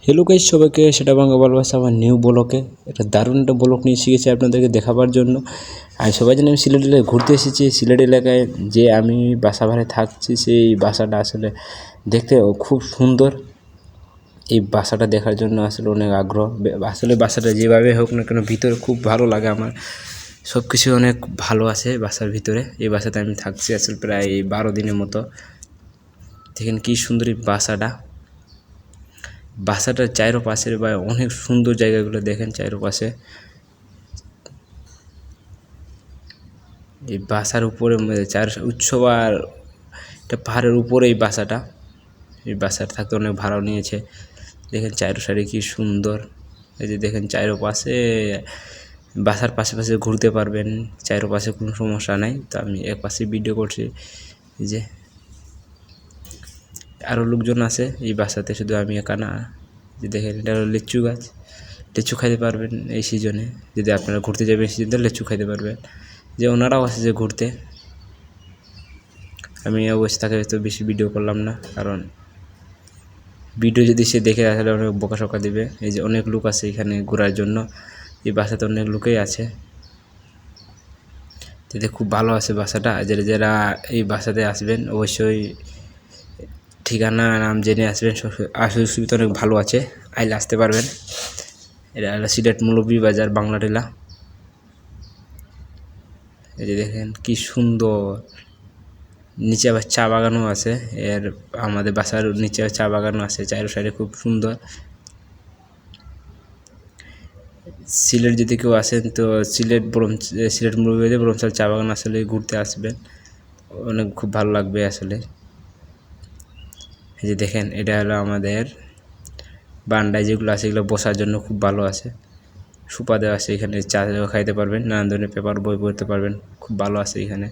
Hello guys সবাইকে সেটা বাংলা ভালোবাসা আমার নিউ ব্লকে এটা দারুণ একটা ব্লক নিয়ে শিখেছি আপনাদেরকে দেখাবার জন্য। আর সবাই জানেন আমি সিলেট এলাকায় ঘুরতে এসেছি। সিলেট এলাকায় যে আমি বাসা ভাড়ায় থাকছি সেই বাসাটা আসলে দেখতে খুব সুন্দর। এই বাসাটা দেখার জন্য আসলে অনেক আগ্রহ। আসলে বাসাটা যেভাবে হোক না কেন ভিতরে খুব ভালো লাগে আমার, সব কিছু অনেক ভালো আছে বাসার ভিতরে। এই বাসাতে আমি থাকছি আসলে প্রায় 12 দিনের মতো। দেখেন কি সুন্দর এই বাসাটার চারপাশের বা অনেক সুন্দর জায়গাগুলো দেখেন চারপাশে। এই বাসার উপরে চার উৎসব আর একটা পাহাড়ের উপরে এই বাসাটা। এই বাসার থাকতে অনেক ভাড়া নিয়েছে। দেখেন চারো সাইডে কি সুন্দর। এই যে দেখেন চারপাশে বাসার পাশে পাশে ঘুরতে পারবেন, চারপাশে কোনো সমস্যা নাই। তো আমি এক পাশে ভিডিও করছি। এই যে আরও লোকজন আছে এই বাসাতে, শুধু আমি একা না। যে দেখেন এটা হলো লিচু গাছ, লিচু খাইতে পারবেন এই সিজনে। যদি আপনারা ঘুরতে যাবেন এই সিজনে লিচু খাইতে পারবেন। যে ওনারাও আছে যে ঘুরতে। আমি অবশ্যই তাকে তো বেশি ভিডিও করলাম না, কারণ ভিডিও যদি সে দেখে আসলে অনেক বকাশকা দিবে। এই যে অনেক লোক আছে এখানে ঘোরার জন্য, এই বাসাতে অনেক লোকই আছে। এতে খুব ভালো আছে বাসাটা। যারা এই বাসাতে আসবেন অবশ্যই ঠিকানা নাম জেনে আসবেন। আসলে সুবিধা অনেক ভালো আছে, আইলে আসতে পারবেন। এটা হলো সিলেট মৌলভীবাজার বাংলা টিলা। এই যে দেখেন কি সুন্দর, নিচে আবার চা বাগানও আছে। এর আমাদের বাসার নিচে চা বাগানও আছে, চারো সাইডে খুব সুন্দর। সিলেট যদি কেউ আসেন তো সিলেট মৌলভীবাজার বরমসাল চা বাগান আসলে ঘুরতে আসবেন, অনেক খুব ভালো লাগবে আসলে। এই যে দেখেন এটা হলো আমাদের বান্ডায় যেগুলো আছে এগুলো বসার জন্য খুব ভালো আছে, সুপা দেওয়া আছে। এখানে চা খাইতে পারবেন, নানান ধরনের পেপার বই পড়তে পারবেন, খুব ভালো আছে এখানে।